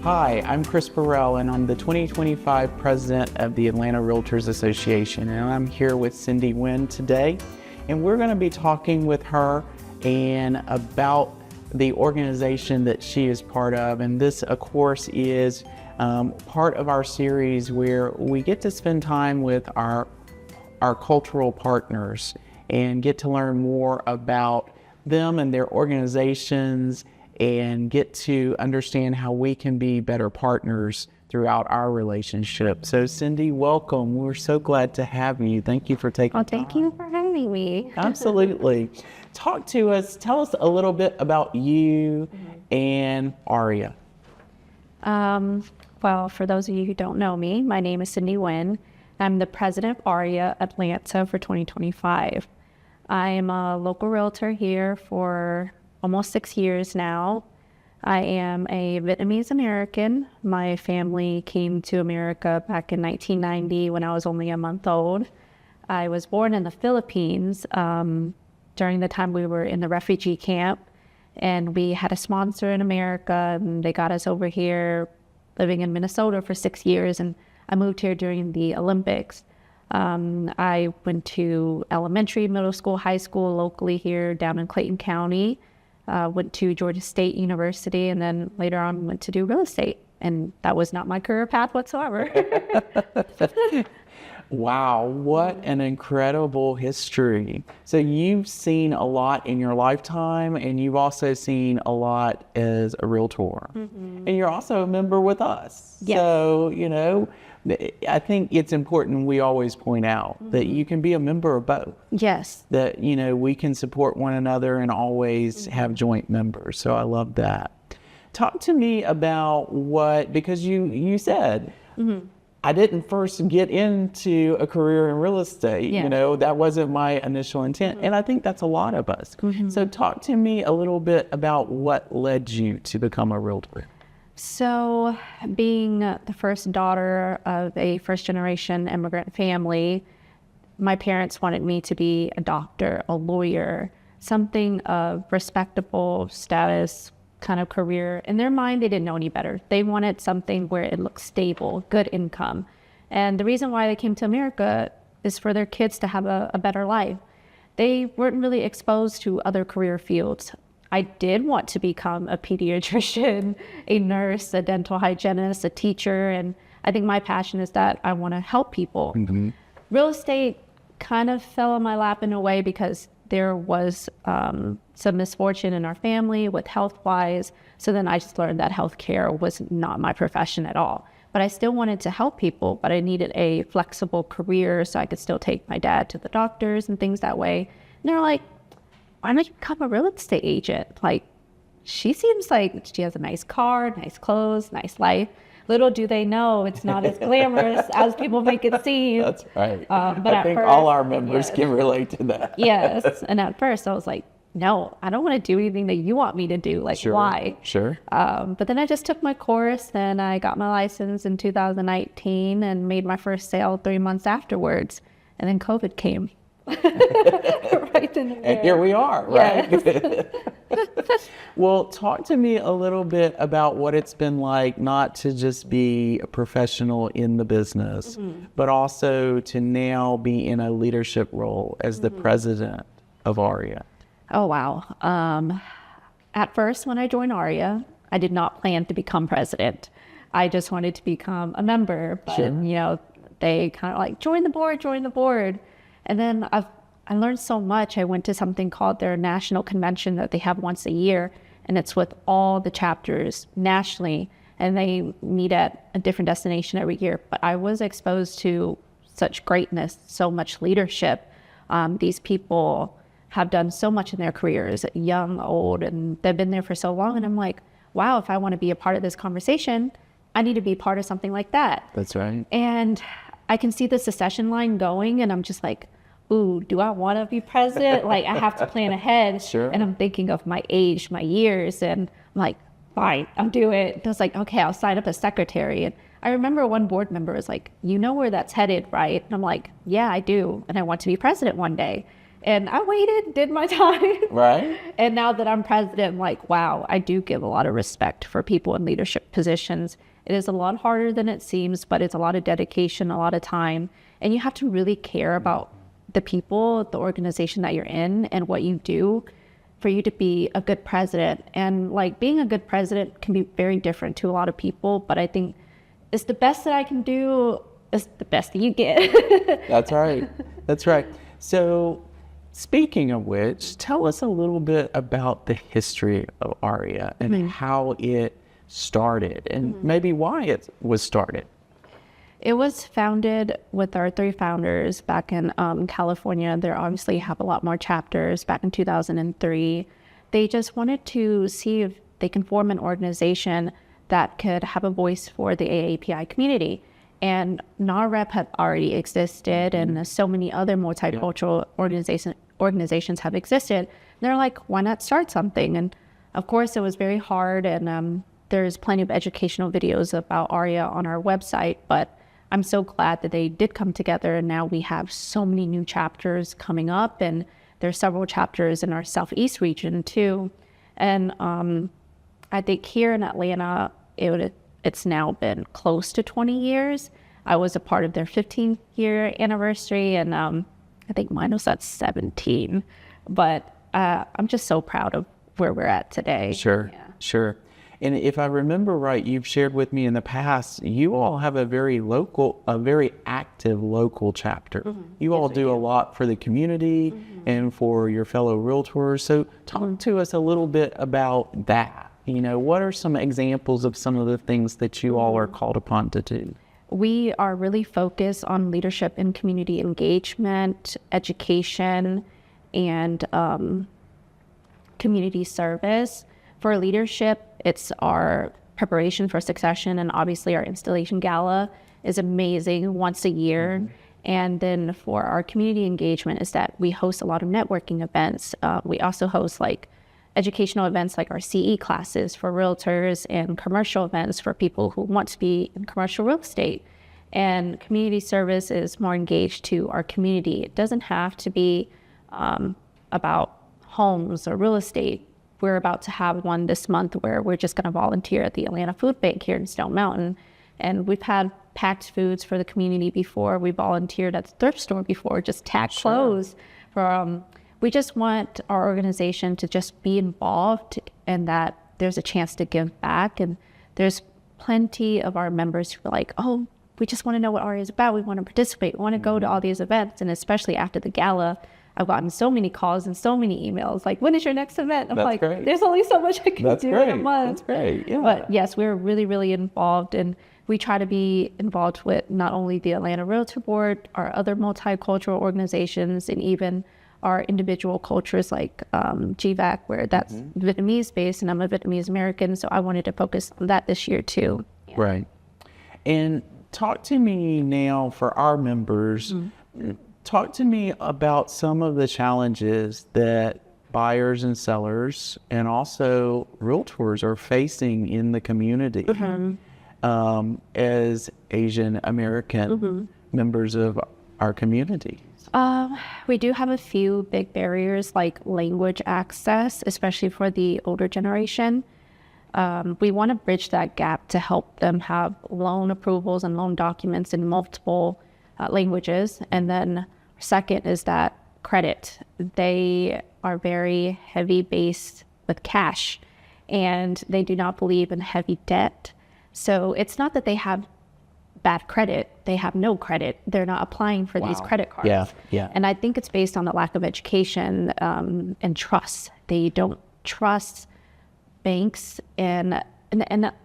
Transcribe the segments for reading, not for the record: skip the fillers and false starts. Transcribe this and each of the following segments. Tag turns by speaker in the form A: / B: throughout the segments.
A: Hi, I'm Chris Burrell, and I'm the 2025 president of the Atlanta Realtors Association, and I'm here with Cindy Nguyen today, and we're going to be talking with her and about the organization that she is part of. And this, of course, is part of our series where we get to spend time with our cultural partners and get to learn more about them and their organizations and get to understand how we can be better partners throughout our relationship. So Cindy, welcome. We're so glad to have you. Thank you for taking time.
B: Thank you for having me.
A: Absolutely. Talk to us, tell us a little bit about you and AREAA.
B: Well, for those of you who don't know me, my name is Cindy Nguyen. I'm the president of AREAA Atlanta for 2025. I am a local realtor here for almost 6 years now. I am a Vietnamese-American. My family came to America back in 1990 when I was only a month old. I was born in the Philippines during the time we were in the refugee camp, and we had a sponsor in America, and they got us over here living in Minnesota for 6 years, and I moved here during the Olympics. I went to elementary, middle school, high school locally here down in Clayton County. Went to Georgia State University, and then later on went to do real estate. And that was not my career path whatsoever.
A: Wow, what an incredible history. So you've seen a lot in your lifetime, and you've also seen a lot as a realtor. And you're also a member with us.
B: Yes.
A: So, you know, I think it's important we always point out that you can be a member of both.
B: Yes.
A: That, you know, we can support one another and always have joint members. So I love that. Talk to me about because you said, I didn't first get into a career in real estate.
B: Yeah.
A: You know, that wasn't my initial intent. And I think that's a lot of us. So talk to me a little bit about what led you to become a realtor.
B: So being the first daughter of a first-generation immigrant family, my parents wanted me to be a doctor, a lawyer, something of respectable status kind of career. In their mind, they didn't know any better. They wanted something where it looked stable, good income. And the reason why they came to America is for their kids to have a better life. They weren't really exposed to other career fields. I did want to become a pediatrician, a nurse, a dental hygienist, a teacher, and I think my passion is that I want to help people. Real estate kind of fell in my lap in a way because there was some misfortune in our family with health-wise, so then I just learned that healthcare was not my profession at all. But I still wanted to help people, but I needed a flexible career so I could still take my dad to the doctors and things that way. And they're like, why don't you become a real estate agent? Like, she seems like she has a nice car, nice clothes, nice life. Little do they know it's not as glamorous as people make it seem.
A: That's right.
B: But
A: I think
B: first,
A: all our members can relate to that.
B: Yes. And at first I was like, no, I don't want to do anything that you want me to do. Like, why?
A: Sure.
B: But then I just took my course and I got my license in 2019 and made my first sale 3 months afterwards. And then COVID came. Right in the
A: And here we are, right?
B: Yes.
A: Well, talk to me a little bit about what it's been like not to just be a professional in the business, but also to now be in a leadership role as the president of AREAA.
B: Oh, wow. At first, when I joined AREAA, I did not plan to become president. I just wanted to become a member, but, you know, they kind of like, join the board. And then I learned so much. I went to something called their national convention that they have once a year, and it's with all the chapters nationally, and they meet at a different destination every year. But I was exposed to such greatness, so much leadership. These people have done so much in their careers, young, old, and they've been there for so long. And I'm like, wow, if I want to be a part of this conversation, I need to be part of something like that.
A: That's right.
B: And I can see the succession line going, and I'm just like, ooh, do I want to be president? Like, I have to plan ahead.
A: Sure.
B: And I'm thinking of my age, my years, and I'm like, fine, I'll do it. And I was like, okay, I'll sign up as secretary. And I remember one board member was like, you know where that's headed, right? And I'm like, yeah, I do. And I want to be president one day. And I waited, did my time.
A: Right.
B: And now that I'm president, I'm like, wow, I do give a lot of respect for people in leadership positions. It is a lot harder than it seems, but it's a lot of dedication, a lot of time. And you have to really care about the people, the organization that you're in, and what you do for you to be a good president. And like being a good president can be very different to a lot of people, but I think it's the best that I can do. It's the best that you get.
A: That's right. That's right. So speaking of which, tell us a little bit about the history of AREAA and how it started and maybe why it was started.
B: It was founded with our 3 founders back in California. They obviously have a lot more chapters back in 2003. They just wanted to see if they can form an organization that could have a voice for the AAPI community. And NAREP had already existed, and so many other multicultural organizations have existed. And they're like, why not start something? And of course, it was very hard, and there's plenty of educational videos about AREAA on our website, but I'm so glad that they did come together, and now we have so many new chapters coming up, and there's several chapters in our Southeast region too. And I think here in Atlanta, it's now been close to 20 years. I was a part of their 15th year anniversary, and I think mine was at 17. But I'm just so proud of where we're at today.
A: Sure, sure. And if I remember right, you've shared with me in the past, you all have a very active local chapter. You all do a lot for the community and for your fellow realtors. So talk to us a little bit about that. You know, what are some examples of some of the things that you all are called upon to do?
B: We are really focused on leadership and community engagement, education, and community service. For leadership, it's our preparation for succession, and obviously our installation gala is amazing once a year. And then for our community engagement is that we host a lot of networking events. We also host like educational events like our CE classes for realtors and commercial events for people who want to be in commercial real estate. And community service is more engaged to our community. It doesn't have to be about homes or real estate. We're about to have one this month where we're just going to volunteer at the Atlanta Food Bank here in Stone Mountain. And we've had packed foods for the community before. We volunteered at the thrift store before, just tack clothes. We just want our organization to just be involved and that there's a chance to give back. And there's plenty of our members who are like, oh, we just want to know what AREAA is about. We want to participate. We want to go to all these events. And especially after the gala, I've gotten so many calls and so many emails like, when is your next event? I'm like, great. There's only so much I can do in a month.
A: That's great. Yeah.
B: But yes, we're really, really involved, and we try to be involved with not only the Atlanta Realtor Board, our other multicultural organizations, and even our individual cultures like GVAC, where that's Vietnamese based, and I'm a Vietnamese-American, so I wanted to focus on that this year too. Yeah.
A: Right. And talk to me now for our members. Talk to me about some of the challenges that buyers and sellers and also realtors are facing in the community as Asian American members of our community.
B: We do have a few big barriers like language access, especially for the older generation. We want to bridge that gap to help them have loan approvals and loan documents in multiple languages. And then second is that credit. They are very heavy based with cash, and they do not believe in heavy debt. So it's not that they have bad credit, they have no credit. They're not applying for these credit cards. And I think it's based on the lack of education and trust. They don't trust banks, and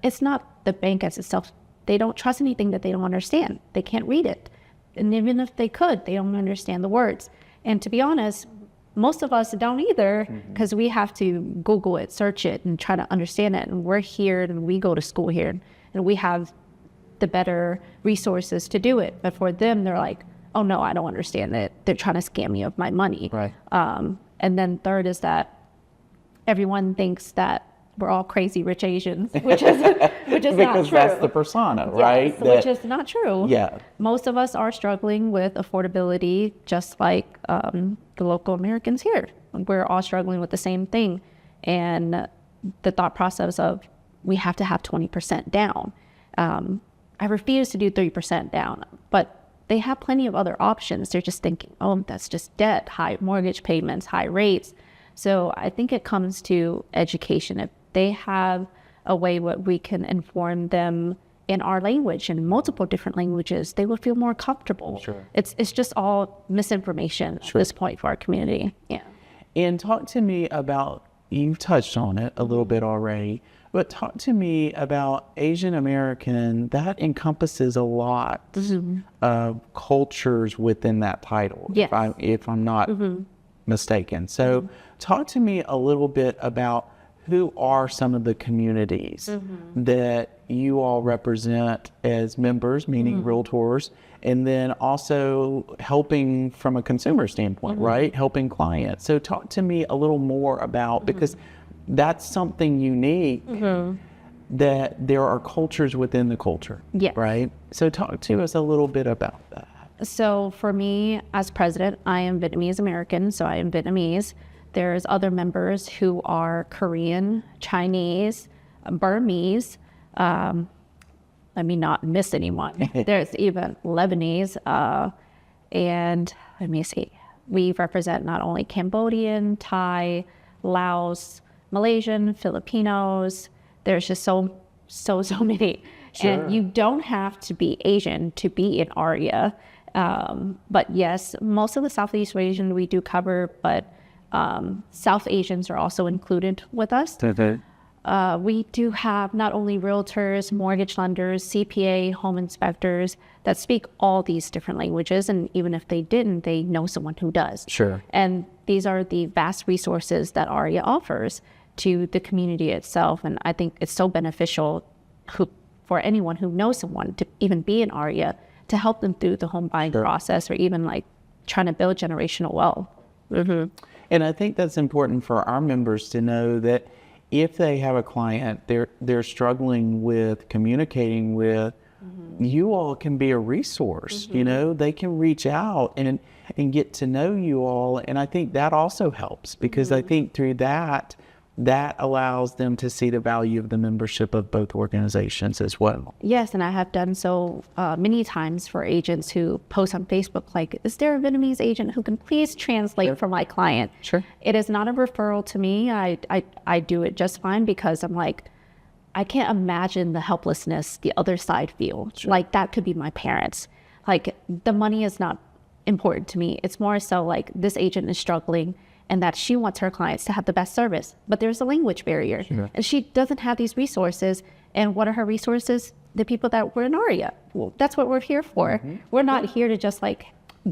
B: it's not the bank as itself. They don't trust anything that they don't understand. They can't read it. And even if they could, they don't understand the words. And to be honest, most of us don't either, because we have to Google it, search it, and try to understand it. And we're here, and we go to school here, and we have the better resources to do it. But for them, they're like, oh no, I don't understand it. They're trying to scam me of my money.
A: Right.
B: And then third is that everyone thinks that we're all crazy rich Asians, which is not
A: because
B: true.
A: that's the persona, right?
B: Yes, which is not true.
A: Yeah.
B: Most of us are struggling with affordability, just like the local Americans here. We're all struggling with the same thing. And the thought process of we have to have 20% down. I refuse to do 3% down, but they have plenty of other options. They're just thinking, oh, that's just debt, high mortgage payments, high rates. So I think it comes to education. If they have a way what we can inform them in our language, in multiple different languages, they will feel more comfortable.
A: Sure.
B: It's just all misinformation at this point for our community. Yeah.
A: And talk to me about, you've touched on it a little bit already, but talk to me about Asian American. That encompasses a lot of cultures within that title,
B: Yes.
A: if I'm not mistaken. So talk to me a little bit about who are some of the communities that you all represent as members, meaning realtors, and then also helping from a consumer standpoint, right? Helping clients. So talk to me a little more about, because that's something unique, that there are cultures within the culture,
B: Yes.
A: right? So talk to us a little bit about that.
B: So for me as president, I am Vietnamese-American, so I am Vietnamese. There's other members who are Korean, Chinese, Burmese. Let me not miss anyone. There's even Lebanese. And let me see. We represent not only Cambodian, Thai, Laos, Malaysian, Filipinos. There's just so many.
A: Sure.
B: And you don't have to be Asian to be in AREAA. But yes, most of the Southeast Asian we do cover, but South Asians are also included with us. We do have not only realtors, mortgage lenders, CPA, home inspectors that speak all these different languages. And even if they didn't, they know someone who does.
A: Sure.
B: And these are the vast resources that AREAA offers to the community itself. And I think it's so beneficial for anyone who knows someone to even be in AREAA to help them through the home buying process, or even like trying to build generational wealth.
A: And I think that's important for our members to know that if they have a client they're struggling with communicating with, you all can be a resource. You know, they can reach out and get to know you all. And I think that also helps, because I think through that allows them to see the value of the membership of both organizations as well.
B: Yes, and I have done so many times for agents who post on Facebook, like, is there a Vietnamese agent who can please translate for my client?
A: Sure.
B: It is not a referral to me. I do it just fine, because I'm like, I can't imagine the helplessness the other side feels.
A: Sure.
B: Like, that could be my parents. Like, the money is not important to me. It's more so like this agent is struggling, and that she wants her clients to have the best service. But there's a language barrier.
A: Sure.
B: And she doesn't have these resources. And what are her resources? The people that were in AREAA. Well, that's what we're here for. We're not here to just like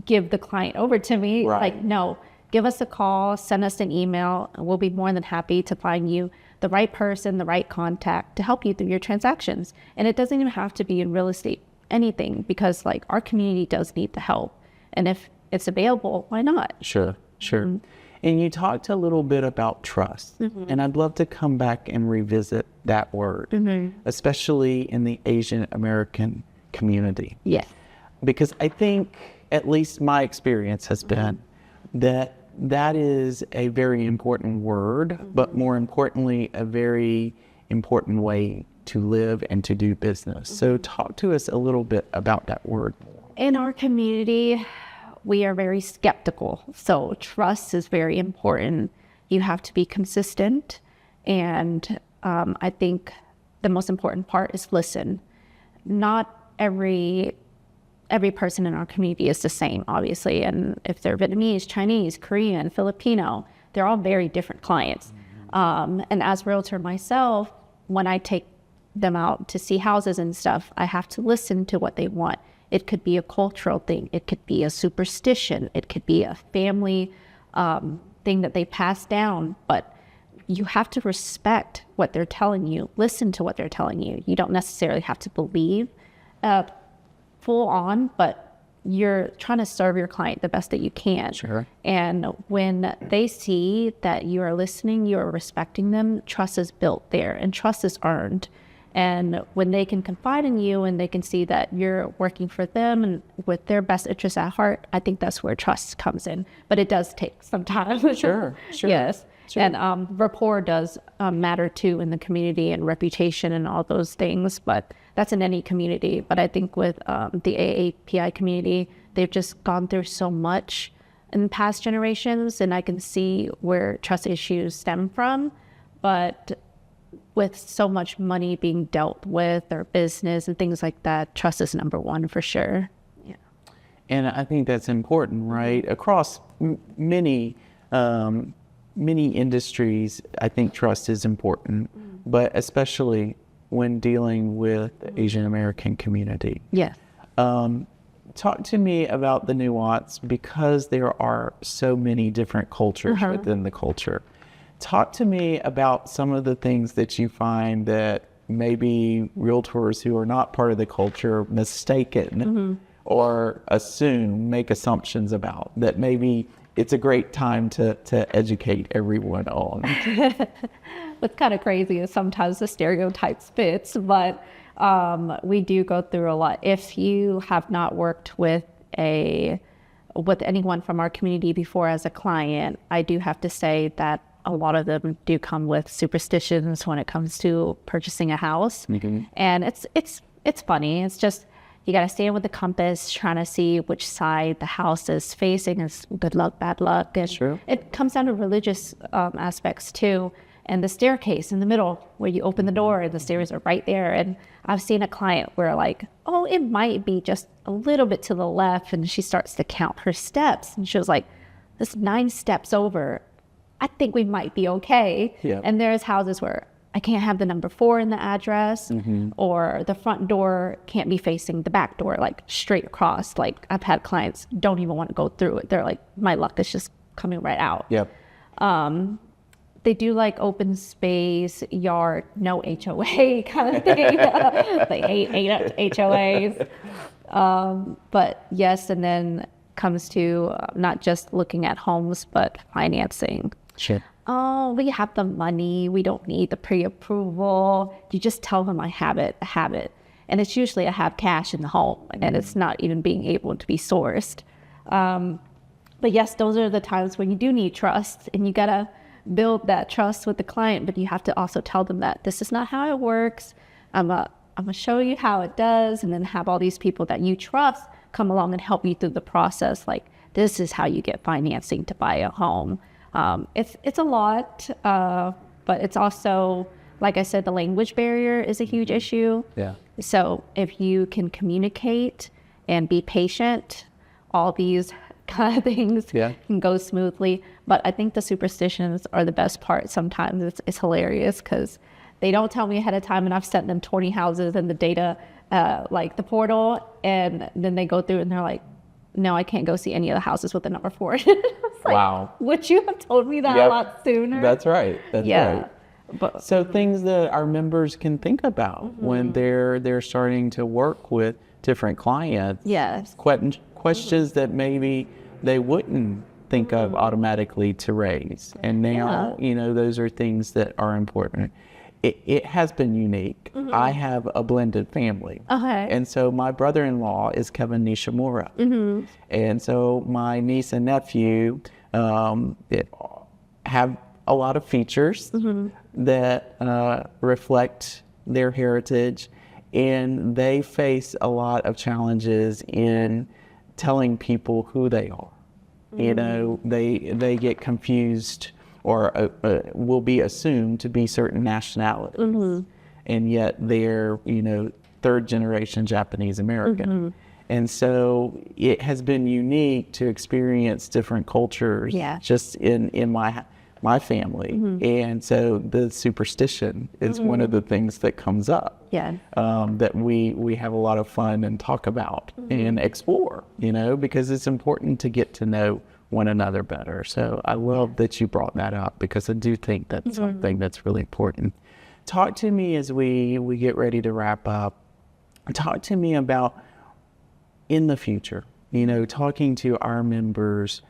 B: give the client over to me.
A: Right.
B: Like, no, give us a call, send us an email, and we'll be more than happy to find you the right person, the right contact to help you through your transactions. And it doesn't even have to be in real estate, anything, because like our community does need the help. And if it's available, why not?
A: Sure. And you talked a little bit about trust, and I'd love to come back and revisit that word, especially in the Asian American community.
B: Yes.
A: Because I think, at least my experience has been, that is a very important word, but more importantly, a very important way to live and to do business. So talk to us a little bit about that word.
B: In our community, we are very skeptical. So trust is very important. You have to be consistent. And I think the most important part is listen. Not every person in our community is the same, obviously. And if they're Vietnamese, Chinese, Korean, Filipino, they're all very different clients. And as realtor myself, when I take them out to see houses and stuff, I have to listen to what they want. It could be a cultural thing. It could be a superstition. It could be a family thing that they pass down. But you have to respect what they're telling you. Listen to what they're telling you. You don't necessarily have to believe full on, but you're trying to serve your client the best that you can.
A: Sure.
B: And when they see that you are listening, you are respecting them, trust is built there and trust is earned. And when they can confide in you and they can see that you're working for them and with their best interests at heart, I think that's where trust comes in. But it does take some time.
A: Sure.
B: Yes.
A: Sure.
B: And rapport does matter too in the community, and reputation and all those things. But that's in any community. But I think with the AAPI community, they've just gone through so much in past generations, and I can see where trust issues stem from. But with so much money being dealt with, or business and things like that, trust is number one for sure. Yeah.
A: And I think that's important, right? Across many industries, I think trust is important, but especially when dealing with the Asian American community.
B: Yes.
A: Talk to me about the nuance, because there are so many different cultures within the culture. Talk to me about some of the things that you find that maybe realtors who are not part of the culture mistaken or make assumptions about, that maybe it's a great time to educate everyone on.
B: What's kind of crazy is sometimes the stereotypes fits, but we do go through a lot. If you have not worked with anyone from our community before as a client, I do have to say that a lot of them do come with superstitions when it comes to purchasing a house. And it's funny. It's just, you got to stand with the compass, trying to see which side the house is facing. It's good luck, bad luck. And
A: Sure.
B: It comes down to religious aspects too. And the staircase in the middle where you open the door and the stairs are right there. And I've seen a client where like, oh, it might be just a little bit to the left. And she starts to count her steps. And she was like, this is 9 steps over. I think we might be okay.
A: Yeah.
B: And there's houses where I can't have the number 4 in the address, or the front door can't be facing the back door, like straight across. Like I've had clients don't even want to go through it. They're like, my luck is just coming right out.
A: Yep.
B: They do like open space, yard, no HOA kind of thing. They hate HOAs. But yes, and then comes to not just looking at homes, but financing.
A: Sure.
B: Oh, we have the money. We don't need the pre-approval. You just tell them I have it. And it's usually I have cash in the home, and it's not even being able to be sourced. But yes, those are the times when you do need trust, and you got to build that trust with the client, but you have to also tell them that this is not how it works. I'm going to show you how it does, and then have all these people that you trust come along and help you through the process. Like, this is how you get financing to buy a home. It's a lot, but it's also, like I said, the language barrier is a huge issue.
A: Yeah.
B: So if you can communicate and be patient, all these kind of things can go smoothly. But I think the superstitions are the best part. Sometimes it's hilarious because they don't tell me ahead of time, and I've sent them 20 houses in the data, like the portal, and then they go through and they're like, no, I can't go see any of the houses with the number 4. It's like,
A: wow.
B: Would you have told me that a lot sooner?
A: That's right. That's right.
B: But,
A: so things that our members can think about when they're starting to work with different clients.
B: Yes.
A: Questions that maybe they wouldn't think of automatically to raise. And now, those are things that are important. It has been unique. I have a blended family.
B: Okay.
A: And so my brother-in-law is Kevin Nishimura. And so my niece and nephew have a lot of features that reflect their heritage. And they face a lot of challenges in telling people who they are. They get confused or will be assumed to be certain nationalities. And yet they're, 3rd generation Japanese-American. And so it has been unique to experience different cultures just in my family. And so the superstition is one of the things that comes up that we have a lot of fun and talk about and explore, because it's important to get to know one another better. So I love that you brought that up, because I do think that's something that's really important. Talk to me as we get ready to wrap up. Talk to me about in the future, talking to our members,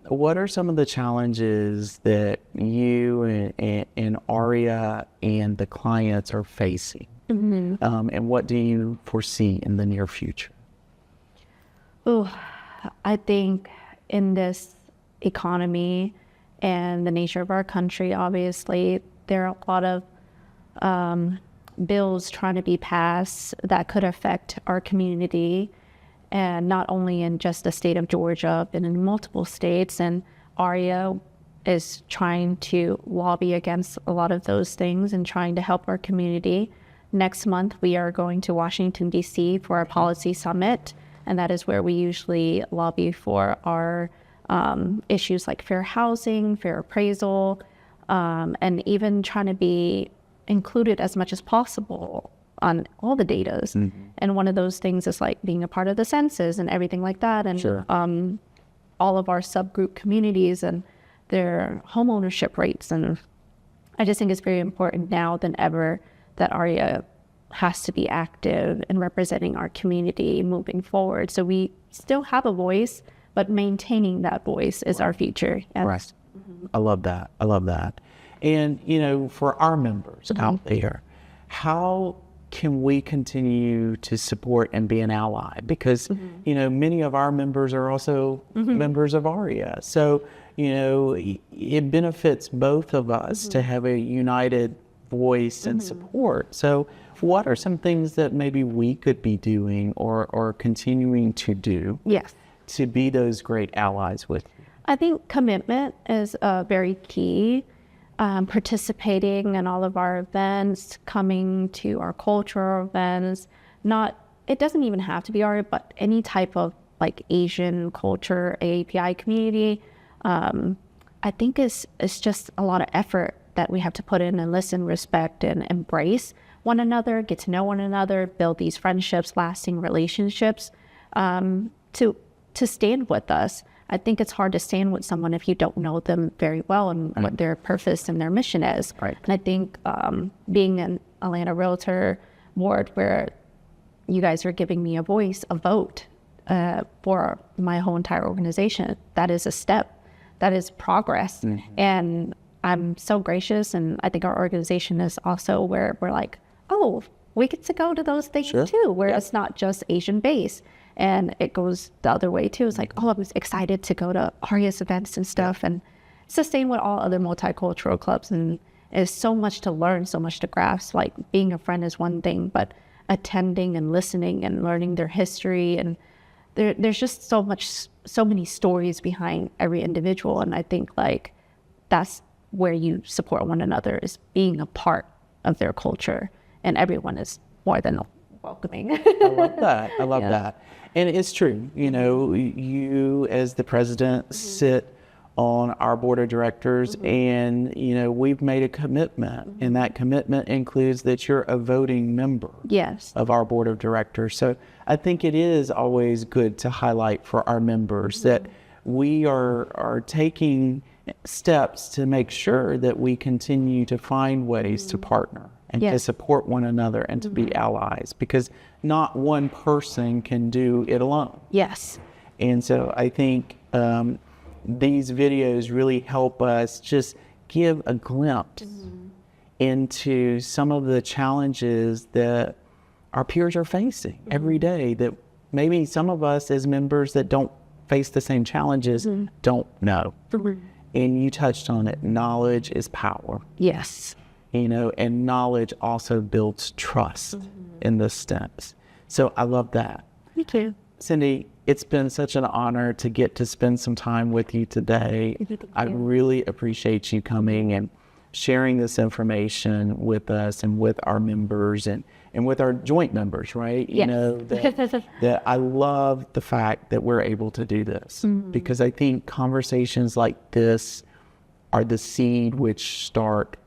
A: what are some of the challenges that you and AREAA and the clients are facing? And what do you foresee in the near future?
B: Oh, I think in this economy and the nature of our country, obviously, there are a lot of bills trying to be passed that could affect our community, and not only in just the state of Georgia, but in multiple states. And AREAA is trying to lobby against a lot of those things and trying to help our community. Next month, we are going to Washington, D.C. for our policy summit, and that is where we usually lobby for our issues like fair housing, fair appraisal, and even trying to be included as much as possible on all the datas. And one of those things is like being a part of the census and everything like that, and all of our subgroup communities and their home ownership rates. And I just think it's very important now than ever that AREAA has to be active in representing our community moving forward. So we still have a voice, but maintaining that voice is our future. Yes.
A: Right. I love that. I love that. And, for our members out there, how can we continue to support and be an ally? Because, many of our members are also members of AREAA. So, it benefits both of us to have a united voice and support. So what are some things that maybe we could be doing or continuing to do to be those great allies with you?
B: I think commitment is very key. Participating in all of our events, coming to our cultural events, it doesn't even have to be AREAA, but any type of like Asian culture, AAPI community, I think it's just a lot of effort that we have to put in and listen, respect, and embrace one another, get to know one another, build these friendships, lasting relationships, to stand with us. I think it's hard to stand with someone if you don't know them very well and what their purpose and their mission is.
A: Right.
B: And I think being an Atlanta Realtor board where you guys are giving me a voice, a vote for my whole entire organization, that is a step. That is progress. And I'm so gracious, and I think our organization is also where we're like, oh, we get to go to those things too, where it's not just Asian based. And it goes the other way too. It's like, oh, I was excited to go to AREAA's events and stuff. And it's the same with all other multicultural clubs. And there's so much to learn, so much to grasp. Like being a friend is one thing, but attending and listening and learning their history, and there's just so many stories behind every individual. And I think like that's where you support one another, is being a part of their culture, and everyone is more than welcoming.
A: I love that. I love that. And it's true. You as the president sit on our board of directors, and we've made a commitment, and that commitment includes that you're a voting member of our board of directors. So I think it is always good to highlight for our members that we are taking steps to make sure that we continue to find ways to partner and to support one another and to be allies, because not one person can do it alone.
B: Yes.
A: And so I think these videos really help us just give a glimpse into some of the challenges that our peers are facing every day, that maybe some of us as members that don't face the same challenges don't know. And you touched on it. Knowledge is power.
B: Yes.
A: And knowledge also builds trust in this sense. So I love that.
B: Me too.
A: Cindy, it's been such an honor to get to spend some time with you today. I really appreciate you coming and sharing this information with us and with our members and with our joint members, right? That I love the fact that we're able to do this, because I think conversations like this are the seed which start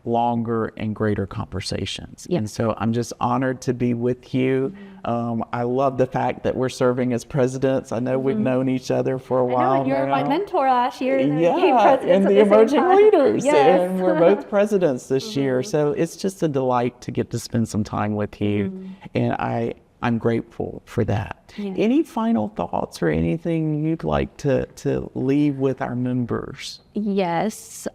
A: longer and greater conversations. And so I'm just honored to be with you. I love the fact that we're serving as presidents. I know we've known each other for a while
B: now. You're my mentor last year.
A: And the emerging leaders. And we're both presidents this year. So it's just a delight to get to spend some time with you. And I I'm grateful for that.
B: Yeah.
A: Any final thoughts or anything you'd like to leave with our members?
B: Yes.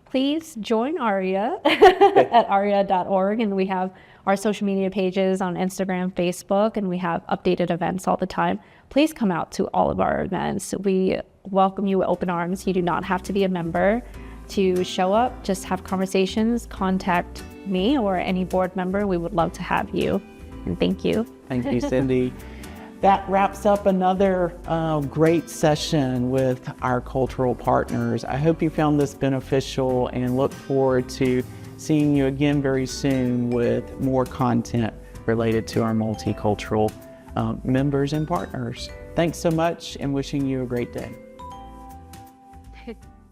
B: Please join AREAA at AREAA.org, and we have our social media pages on Instagram, Facebook, and we have updated events all the time. Please come out to all of our events. We welcome you with open arms. You do not have to be a member to show up. Just have conversations, contact me or any board member. We would love to have you. And thank you.
A: Thank you, Cindy. That wraps up another great session with our cultural partners. I hope you found this beneficial and look forward to seeing you again very soon with more content related to our multicultural members and partners. Thanks so much and wishing you a great day.